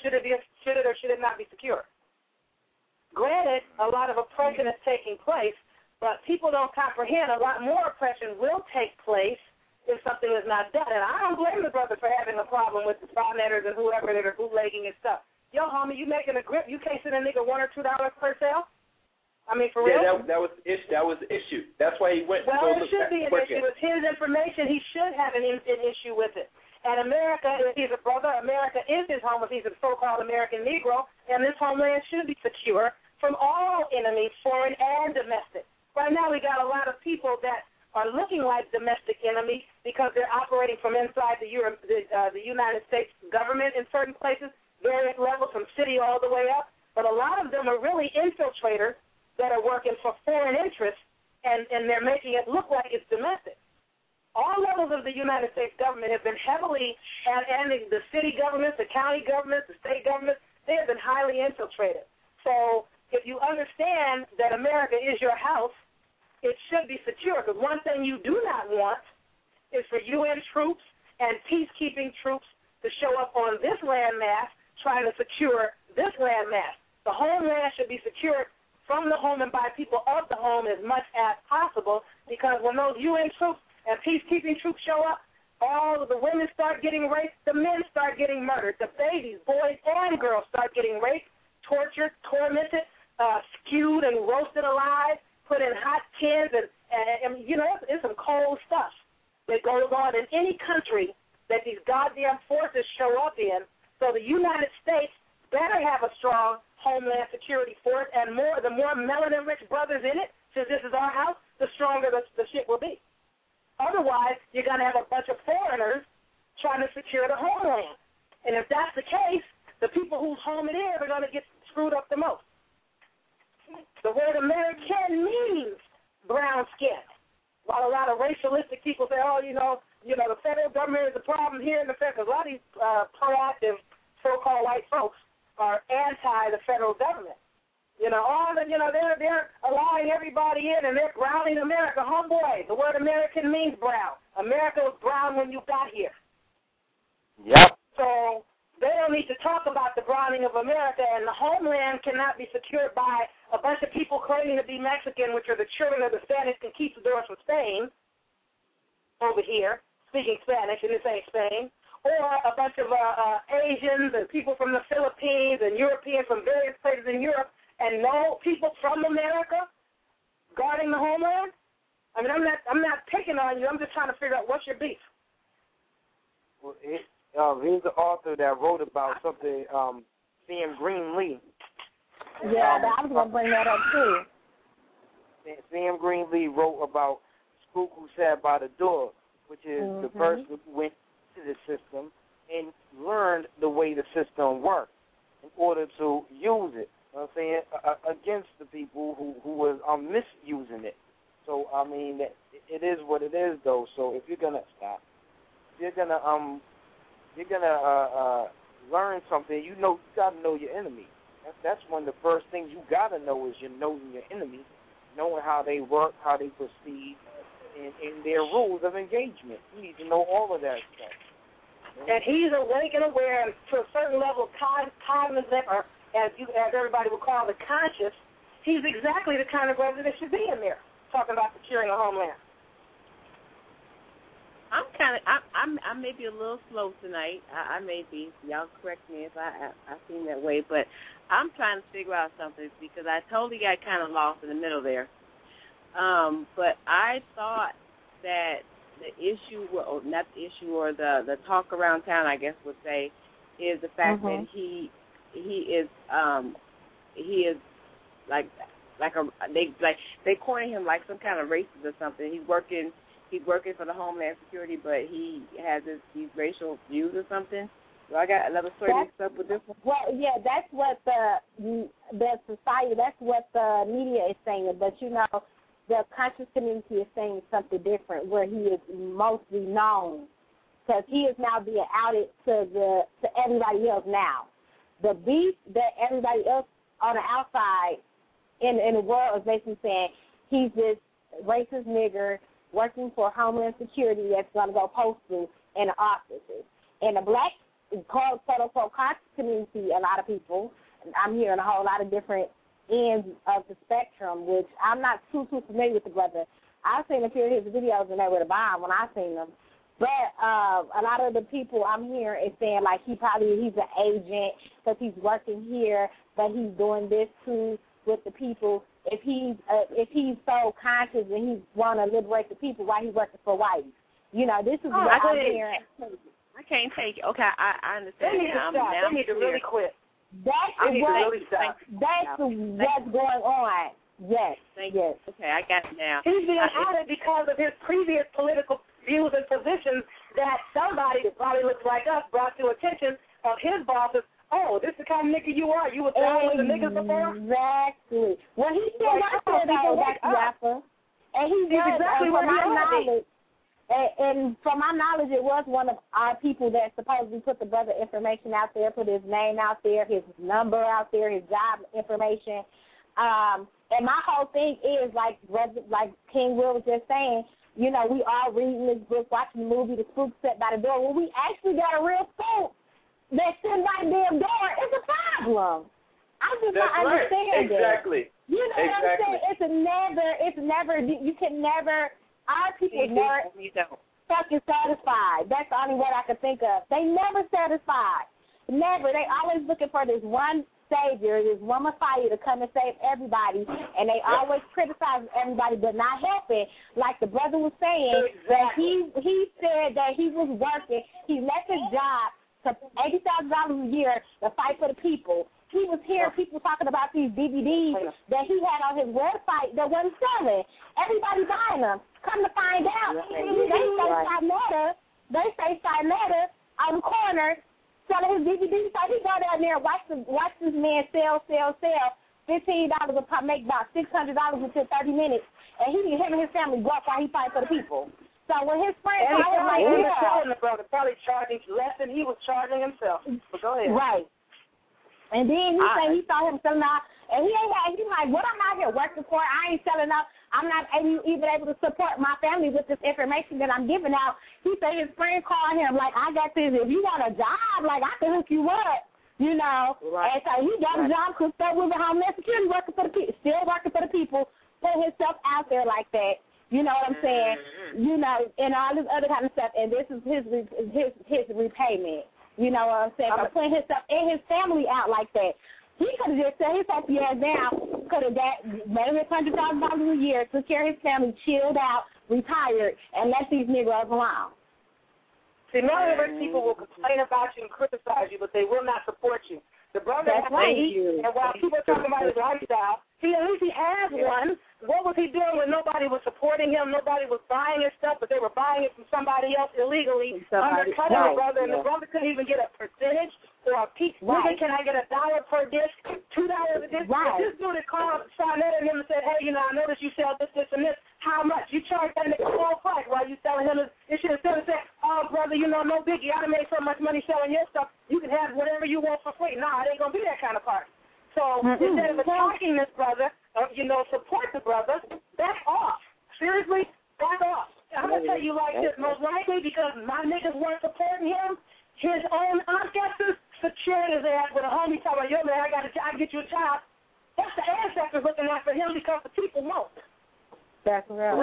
should it or should it not be secure? Granted, a lot of oppression is taking place, but people don't comprehend a lot more oppression will take place if something is not done. And I don't blame the brother for having a problem with the botnetters and whoever that are bootlegging and stuff. Yo, homie, you making a grip, you casing a nigga $1 or $2 per sale? I mean, for real? Yeah, that was the issue. That's why he went. Well, it should be an issue. It's his information. He should have an issue with it. And America, if he's a brother, America is his home if he's a so-called American Negro, and this homeland should be secure from all enemies, foreign and domestic. Right now we got a lot of people that are looking like domestic enemies because they're operating from inside the United States government in certain places, various levels from city all the way up. But a lot of them are really infiltrators that are working for foreign interests, and they're making it look like it's domestic. All levels of the United States government have been heavily, and the city governments, the county governments, the state governments, they have been highly infiltrated. So if you understand that America is your house, it should be secure, because one thing you do not want is for UN troops and peacekeeping troops to show up on this landmass trying to secure this landmass. The homeland should be secured from the home and by people of the home as much as possible, because when those UN troops and peacekeeping troops show up, all of the women start getting raped, the men start getting murdered, the babies, boys and girls start getting raped, tortured, tormented, skewed and roasted alive, put in hot tins, and you know, it's some cold stuff that goes on in any country that these goddamn forces show up in. So the United States better have a strong homeland security force, and the more melanin-rich brothers in it, since this is our house, the stronger the shit will be. Otherwise, you're going to have a bunch of foreigners trying to secure the homeland. And if that's the case, the people whose home it is are going to get screwed up the most. The word American means brown skin. While a lot of racialistic people say, oh, you know, the federal government is the problem here in the federal, because a lot of these proactive so-called white folks are anti the federal government. They're allowing everybody in, and they're browning America. Homeboy, the word American means brown. America was brown when you got here. Yep. So they don't need to talk about the browning of America, and the homeland cannot be secured by a bunch of people claiming to be Mexican, which are the children of the Spanish conquistadors from Spain over here, speaking Spanish, and this ain't Spain, or a bunch of Asians and people from the Philippines and Europeans from various places in Europe, and no people from America guarding the homeland. I mean, I'm not picking on you. I'm just trying to figure out what's your beef. Well, he's the author that wrote about something, Sam Green-Lee. Yeah, I was going to bring that up, too. Sam Green-Lee wrote about Spook Who Sat by the Door, which is the person who went to the system and learned the way the system worked in order to use it. You know what I'm saying? Against the people who was misusing it. So I mean, it is what it is, though. So if you're gonna stop, if you're gonna learn something, you gotta know your enemy. That's one of the first things you gotta know is knowing your enemy, knowing how they work, how they proceed, and their rules of engagement. You need to know all of that stuff. And he's awake and aware, and to a certain level, cognizant, or as everybody would call it, conscious. He's exactly the kind of brother that should be in there, talking about securing a homeland. I may be a little slow tonight. I may be. Y'all correct me if I seem that way, but I'm trying to figure out something because I totally got kind of lost in the middle there. But I thought that the issue, or not the issue, or the talk around town, I guess would say, is the fact that he is they corner him like some kind of racist or something. He's working for the Homeland Security, but he has these racial views or something. So I got another story mixed up with this one. Well, yeah, that's what the society, that's what the media is saying. But the conscious community is saying something different, where he is mostly known, because he is now being outed to everybody else now. The beef that everybody else on the outside in the world is basically saying he's this racist nigger working for Homeland Security that's going to go postal in the offices. And the black quote-unquote conscious community, a lot of people, I'm hearing a whole lot of different ends of the spectrum, which I'm not too familiar with the brother. I've seen a few of his videos and they were the bomb when I seen them. But a lot of the people I'm hearing is saying, like, he's an agent because he's working here, but he's doing this too with the people. If he's so conscious and he want to liberate the people, why he's working for whites? You know, this is what I'm hearing. I can't take it. Okay, I understand. They need to stop. They need to really quit. That's what's going on. Yes. Yes. Okay, I got it now. He's being outed because of his previous political views and positions that somebody that probably looks like us brought to attention of his bosses. Oh, this is the kind of nigga you are. You was down with the niggas before? Exactly. Well, he still works there, though, Dr. Yaffa. And he's exactly from my knowledge. And from my knowledge, it was one of our people that supposedly put the brother information out there, put his name out there, his number out there, his job information. And my whole thing is, like King Will was just saying, you know, we all reading this book, watching the movie, The Spook Set by the Door. When we actually got a real spook that's sitting by the damn door, it's a problem. I just don't understand Exactly. You know what I'm saying? It's never, you can never, our people never fucking satisfied. That's the only word I can think of. They never satisfied. Never. They always looking for this one savior, this one Messiah to come and save everybody, and they always criticize everybody but not helping. Like the brother was saying, that he said that he was working, he left his job to $80,000 a year to fight for the people. He was hearing people talking about these DVDs that he had on his website that wasn't selling. Everybody buying them. Come to find out, they say Sinetta on the corner selling his DVDs. So he go down there and watch this man sell. $15 a pop, make about $600 within 30 minutes. And him and his family go up while he fight for the people. So when his friends called him, like, the brother probably charging less than he was charging himself. But go ahead. Right. And then he said he saw him selling out, and he's like, what I'm out here working for, I ain't selling out. I'm not even able to support my family with this information that I'm giving out. He said his friend called him, like, I got this. If you want a job, like, I can hook you up, you know. Right. And so he got a job because still with Homeland Security, working for the people, still working for the people, putting himself out there like that. You know what I'm saying? You know, and all this other kind of stuff. And this is his repayment. You know what I'm saying? For putting himself and his family out like that. He could have just set his happy ass down, could have made his $100,000 a year, took care of his family, chilled out, retired, and left these Negroes alone. See, many of us people will complain about you and criticize you, but they will not support you. The brother has money, and while people are talking about his lifestyle, at least he has one. What was he doing when nobody was supporting him, nobody was buying his stuff, but they were buying it from somebody else illegally, undercutting the brother, and the brother couldn't even get a percentage or a piece. Right. Can I get $1 per disc, $2 a disc? Right. This dude had called Charnetta and him and said, hey, you know, I noticed you sell this, and this. How much? You charge that nigga full price while you selling him this. You should have said, oh, brother, you know, no biggie. I done made so much money selling your stuff. You can have whatever you want for free. Nah, it ain't going to be that kind of party. So instead of attacking this brother, support the brother, back off. Seriously, back off. I'm going to tell you like this, most likely because my niggas weren't supporting him, his own ancestors secured his ass with a homie talking about, yo, man, I get you a job. That's the ancestors looking after him because the people won't. That's right.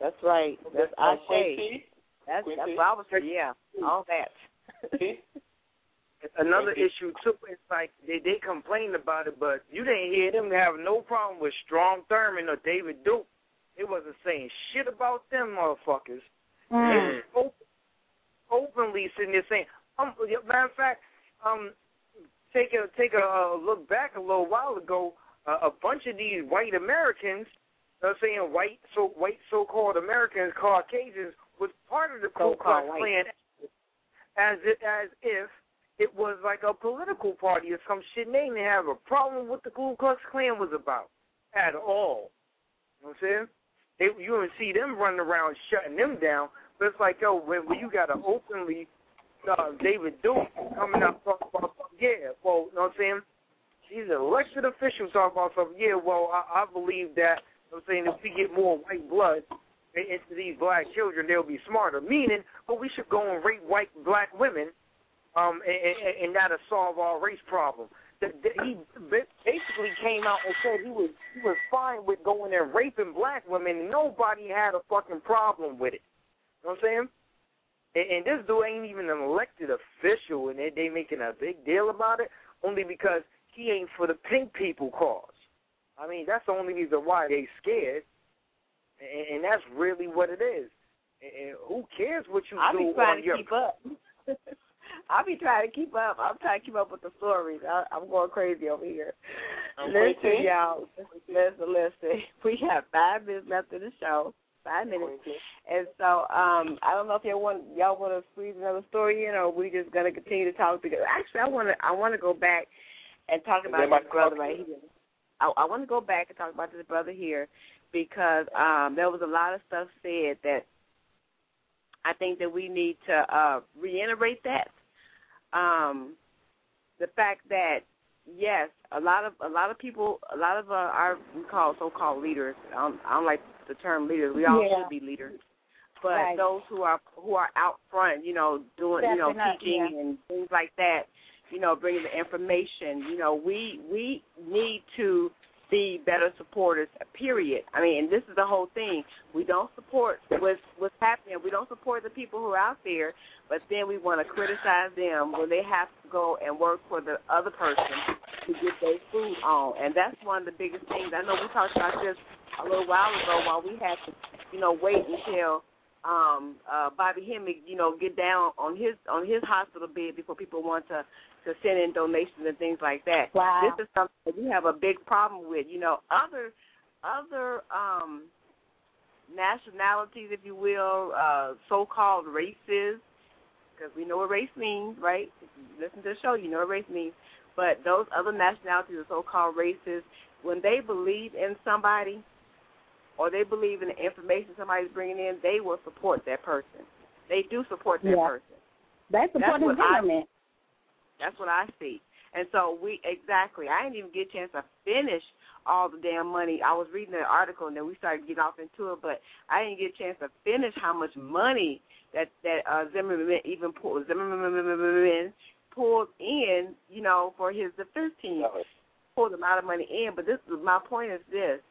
That's right. That's I say. That's what I was saying. Yeah, all that. Another issue, too, is like they complained about it, but you didn't hear them have no problem with Strom Thurmond or David Duke. They wasn't saying shit about them motherfuckers. They was openly sitting there saying, matter of fact, take a look back a little while ago, a bunch of these white Americans, saying white so-called Americans, Caucasians, was part of the Ku Klux Klan as if it was like a political party or some shit. And they didn't have a problem with the Ku Klux Klan was about at all. You know what I'm saying? You don't see them running around shutting them down. But it's like, yo, when you got an openly David Duke coming out talking about something, you know what I'm saying? He's an elected official talking about something, I believe that, you know what I'm saying, if we get more white blood into these black children, they'll be smarter. Meaning, we should go and rape black women and that'll solve our race problem. He basically came out and said he was fine with going and raping black women, and nobody had a fucking problem with it. You know what I'm saying? And this dude ain't even an elected official, and they making a big deal about it only because he ain't for the pink people cause. I mean, that's the only reason why they scared, and that's really what it is. And who cares what you do on your... I'll be trying to keep up. I'll be trying to keep up. I'm trying to keep up with the stories. I'm going crazy over here. Listen, y'all. Listen. We have 5 minutes left of the show. 5 minutes. And so I don't know if y'all want to squeeze another story in, or we just going to continue to talk. Because actually, I want to go back and talk about this brother right here. I want to go back and talk about this brother here because there was a lot of stuff said that I think that we need to reiterate that. The fact that yes, a lot of people, a lot of our we call so-called leaders. I don't like the term leaders. We all should be leaders, but those who are out front, doing, teaching and things like that, bringing the information. We need to be better supporters, period. I mean, and this is the whole thing. We don't support what's happening. We don't support the people who are out there, but then we want to criticize them when they have to go and work for the other person to get their food on. And that's one of the biggest things. I know we talked about this a little while ago while we had to, wait until Bobby Hemmick, get down on his hospital bed before people want to send in donations and things like that. Wow. This is something that we have a big problem with. Other nationalities, if you will, so-called races, because we know what race means, right? If you listen to the show, you know what race means. But those other nationalities or so-called races, when they believe in somebody or they believe in the information somebody's bringing in, they will support that person. They do support that person. They support the government. That's what I see. And so I didn't even get a chance to finish all the damn money. I was reading an article, and then we started getting off into it, but I didn't get a chance to finish how much money that Zimmerman pulled in, for his defense team. Pulled a lot of money in, but my point is this.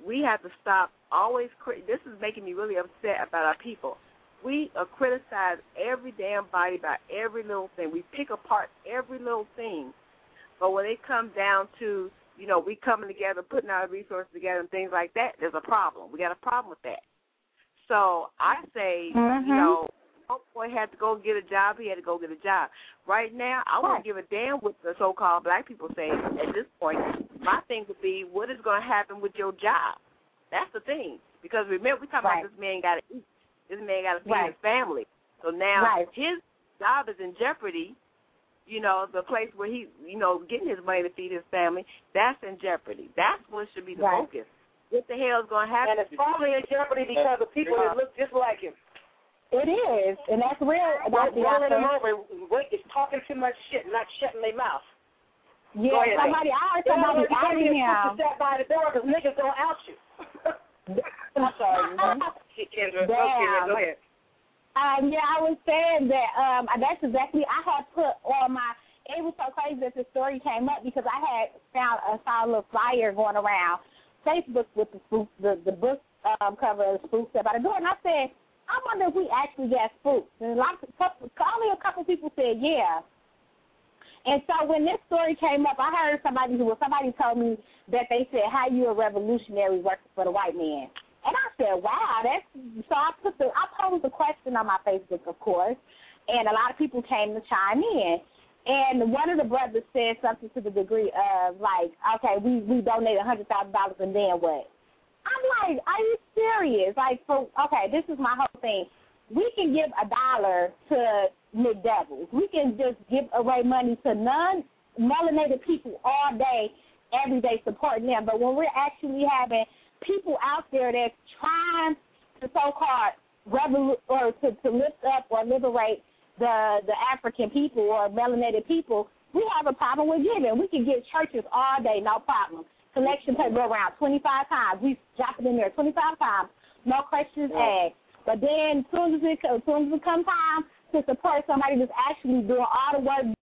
We have to stop always, this is making me really upset about our people. We criticize every damn body about every little thing. We pick apart every little thing. But when it comes down to, we coming together, putting our resources together and things like that, there's a problem. We got a problem with that. So I say, boy had to go get a job. He had to go get a job. Right now, I wouldn't give a damn what the so-called black people say at this point. My thing would be, what is going to happen with your job? That's the thing. Because remember, we're talking about this man got to eat. This man got to feed his family. So now his job is in jeopardy. The place where he, getting his money to feed his family, that's in jeopardy. That's what should be the focus. What the hell is going to happen? And it's probably in jeopardy because of people that look just like him. It is, and that's real. Rolling him over, is talking too much shit, not shutting their mouth. Yeah, I heard somebody outing him. Step by the door because niggas don't out you. I'm sorry. Kendra, go ahead. I was saying that that's exactly, I had put on my, it was so crazy that the story came up because I had saw a little flyer going around Facebook with the book cover of Spook Step By the Door, and I said, I wonder if we actually got spooked. And only a couple people said, yeah. And so when this story came up, I heard somebody told me that they said, how you a revolutionary working for the white man? And I said, wow, so I posed a question on my Facebook, of course, and a lot of people came to chime in. And one of the brothers said something to the degree of, like, okay, we donated $100,000 and then what? I'm like, are you serious? Like, this is my whole thing. We can give $1 to McDoubles. We can just give away money to non-melanated people all day, every day, supporting them. But when we're actually having people out there that's trying to so-called to lift up or liberate the African people or melanated people, we have a problem with giving. We can give churches all day, no problem. Collection plate go around 25 times. We drop it in there 25 times, no questions asked. But then as soon as it comes time to support somebody that's actually doing all the work